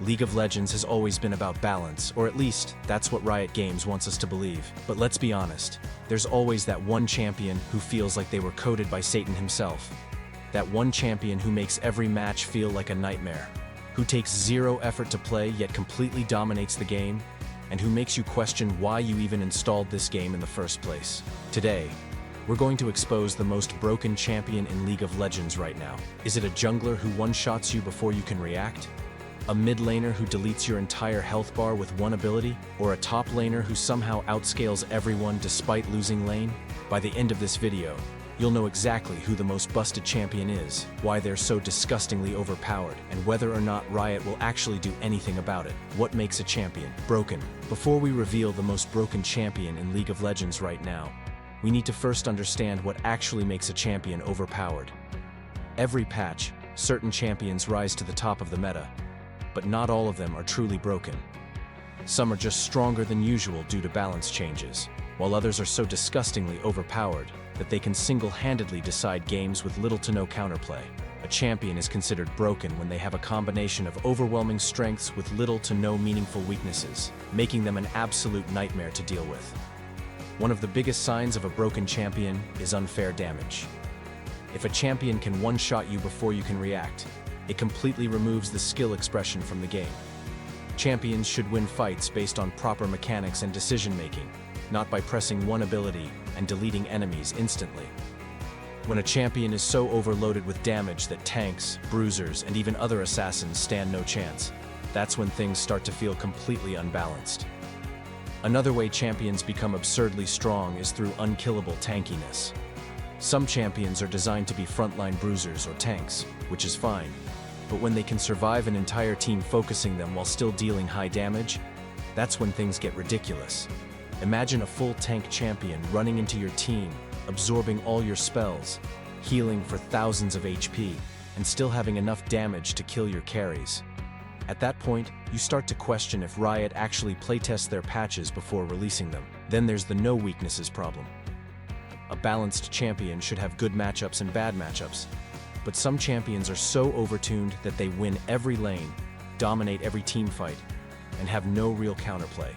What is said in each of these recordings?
League of Legends has always been about balance, or at least, that's what Riot Games wants us to believe. But let's be honest, there's always that one champion who feels like they were coded by Satan himself. That one champion who makes every match feel like a nightmare, who takes zero effort to play yet completely dominates the game, and who makes you question why you even installed this game in the first place. Today, we're going to expose the most broken champion in League of Legends right now. Is it a jungler who one-shots you before you can react? A mid laner who deletes your entire health bar with one ability? Or a top laner who somehow outscales everyone despite losing lane? By the end of this video, you'll know exactly who the most busted champion is, why they're so disgustingly overpowered, and whether or not Riot will actually do anything about it. What makes a champion broken? Before we reveal the most broken champion in League of Legends right now, we need to first understand what actually makes a champion overpowered. Every patch, certain champions rise to the top of the meta, but not all of them are truly broken. Some are just stronger than usual due to balance changes, while others are so disgustingly overpowered that they can single-handedly decide games with little to no counterplay. A champion is considered broken when they have a combination of overwhelming strengths with little to no meaningful weaknesses, making them an absolute nightmare to deal with. One of the biggest signs of a broken champion is unfair damage. If a champion can one-shot you before you can react, it completely removes the skill expression from the game. Champions should win fights based on proper mechanics and decision-making, not by pressing one ability and deleting enemies instantly. When a champion is so overloaded with damage that tanks, bruisers, and even other assassins stand no chance, that's when things start to feel completely unbalanced. Another way champions become absurdly strong is through unkillable tankiness. Some champions are designed to be frontline bruisers or tanks, which is fine, but when they can survive an entire team focusing them while still dealing high damage, that's when things get ridiculous. Imagine a full tank champion running into your team, absorbing all your spells, healing for thousands of HP, and still having enough damage to kill your carries. At that point, you start to question if Riot actually playtests their patches before releasing them. Then there's the no weaknesses problem. A balanced champion should have good matchups and bad matchups, but some champions are so overtuned that they win every lane, dominate every team fight, and have no real counterplay.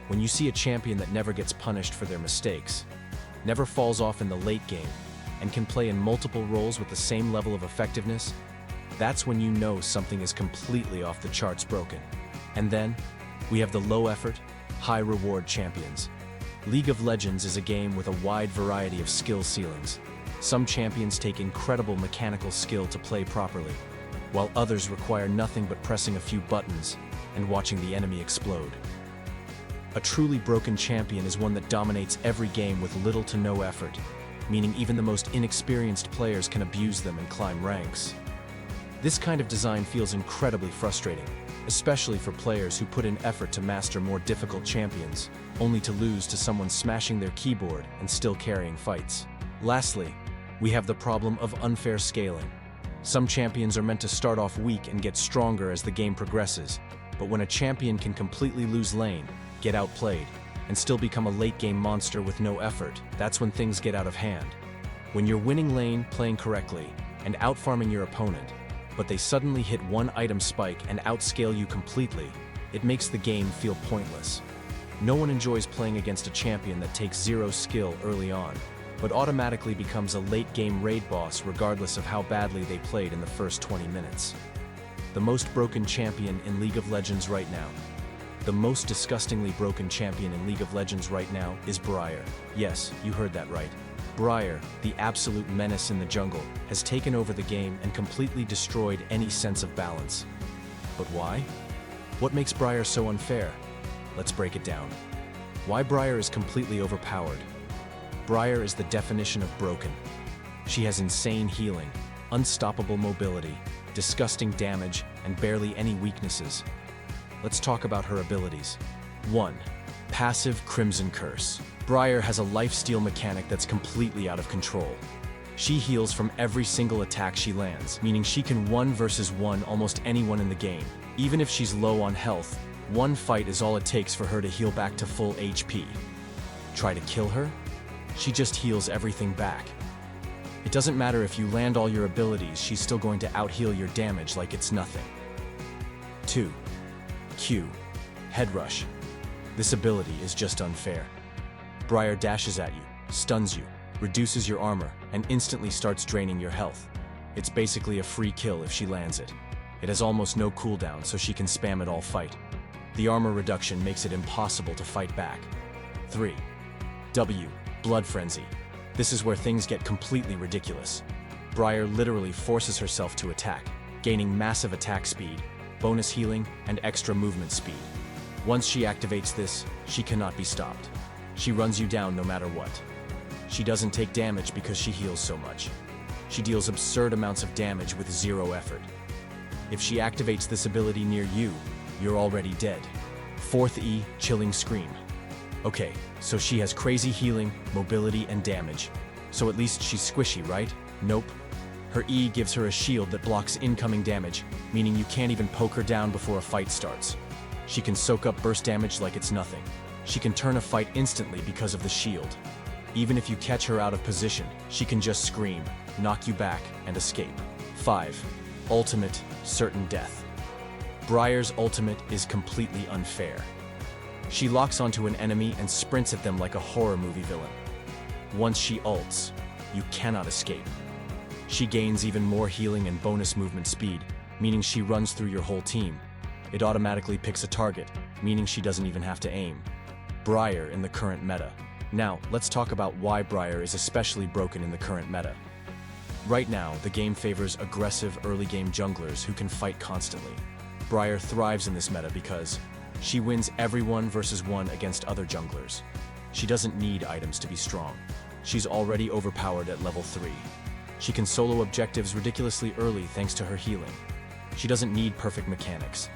When you see a champion that never gets punished for their mistakes, never falls off in the late game, and can play in multiple roles with the same level of effectiveness, that's when you know something is completely off the charts broken. And then, we have the low-effort, high-reward champions. League of Legends is a game with a wide variety of skill ceilings. Some champions take incredible mechanical skill to play properly, while others require nothing but pressing a few buttons and watching the enemy explode. A truly broken champion is one that dominates every game with little to no effort, meaning even the most inexperienced players can abuse them and climb ranks. This kind of design feels incredibly frustrating, especially for players who put in effort to master more difficult champions, only to lose to someone smashing their keyboard and still carrying fights. Lastly, we have the problem of unfair scaling. Some champions are meant to start off weak and get stronger as the game progresses, but when a champion can completely lose lane, get outplayed, and still become a late-game monster with no effort, that's when things get out of hand. When you're winning lane, playing correctly, and outfarming your opponent, but they suddenly hit one item spike and outscale you completely, it makes the game feel pointless. No one enjoys playing against a champion that takes zero skill early on, but automatically becomes a late-game raid boss regardless of how badly they played in the first 20 minutes. The most broken champion in League of Legends right now. The most disgustingly broken champion in League of Legends right now is Briar. Yes, you heard that right. Briar, the absolute menace in the jungle, has taken over the game and completely destroyed any sense of balance. But why? What makes Briar so unfair? Let's break it down. Why Briar is completely overpowered. Briar is the definition of broken. She has insane healing, unstoppable mobility, disgusting damage, and barely any weaknesses. Let's talk about her abilities. 1. Passive Crimson Curse. Briar has a lifesteal mechanic that's completely out of control. She heals from every single attack she lands, meaning she can 1 versus 1 almost anyone in the game. Even if she's low on health, one fight is all it takes for her to heal back to full HP. Try to kill her? She just heals everything back. It doesn't matter if you land all your abilities, she's still going to out-heal your damage like it's nothing. 2. Q. Head Rush. This ability is just unfair. Briar dashes at you, stuns you, reduces your armor, and instantly starts draining your health. It's basically a free kill if she lands it. It has almost no cooldown, so she can spam it all fight. The armor reduction makes it impossible to fight back. 3. W. Blood Frenzy. This is where things get completely ridiculous. Briar literally forces herself to attack, gaining massive attack speed, bonus healing, and extra movement speed. Once she activates this, she cannot be stopped. She runs you down no matter what. She doesn't take damage because she heals so much. She deals absurd amounts of damage with zero effort. If she activates this ability near you, you're already dead. 4th E. Chilling Scream. Okay, so she has crazy healing, mobility, and damage. So at least she's squishy, right? Nope. Her E gives her a shield that blocks incoming damage, meaning you can't even poke her down before a fight starts. She can soak up burst damage like it's nothing. She can turn a fight instantly because of the shield. Even if you catch her out of position, she can just scream, knock you back, and escape. 5. Ultimate, Certain Death. Briar's ultimate is completely unfair. She locks onto an enemy and sprints at them like a horror movie villain. Once she ults, you cannot escape. She gains even more healing and bonus movement speed, meaning she runs through your whole team. It automatically picks a target, meaning she doesn't even have to aim. Briar in the current meta. Now, let's talk about why Briar is especially broken in the current meta. Right now, the game favors aggressive early-game junglers who can fight constantly. Briar thrives in this meta because she wins every 1v1 against other junglers. She doesn't need items to be strong. She's already overpowered at level 3. She can solo objectives ridiculously early thanks to her healing. She doesn't need perfect mechanics.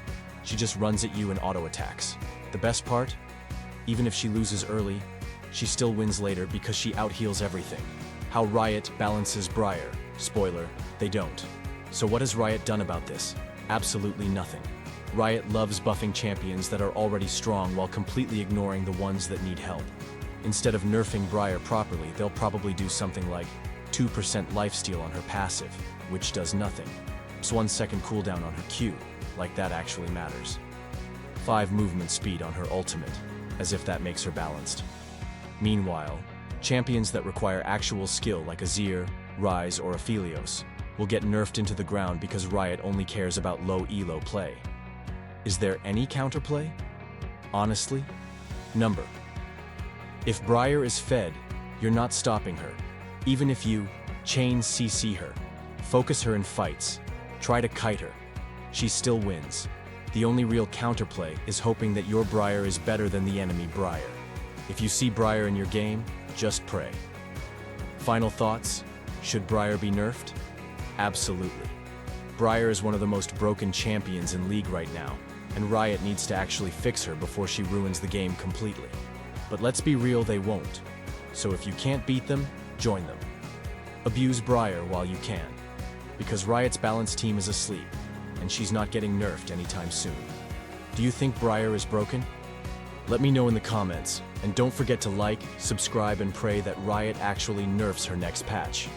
She just runs at you and auto-attacks. The best part? Even if she loses early, she still wins later because she out-heals everything. How Riot balances Briar. Spoiler, they don't. So what has Riot done about this? Absolutely nothing. Riot loves buffing champions that are already strong while completely ignoring the ones that need help. Instead of nerfing Briar properly, they'll probably do something like 2% lifesteal on her passive, which does nothing. It's 1 second cooldown on her Q, like that actually matters. 5 movement speed on her ultimate, as if that makes her balanced. Meanwhile, champions that require actual skill like a �ฑ𝐤𝐝, 𝐹𝐼ZE, or a 𝐹𝐼Lios will get nerfed into the ground because Riot only cares about low elo play. Is there any counterplay? Honestly? Number. If Briar is fed, you're not stopping her. Even if you chain CC her, focus her in fights, try to kite her, she still wins. The only real counterplay is hoping that your Briar is better than the enemy Briar. If you see Briar in your game, just pray. Final thoughts? Should Briar be nerfed? Absolutely. Briar is one of the most broken champions in League right now, and Riot needs to actually fix her before she ruins the game completely. But let's be real, they won't. So if you can't beat them, join them. Abuse Briar while you can, because Riot's balanced team is asleep, and she's not getting nerfed anytime soon. Do you think Briar is broken? Let me know in the comments, and don't forget to like, subscribe, and pray that Riot actually nerfs her next patch.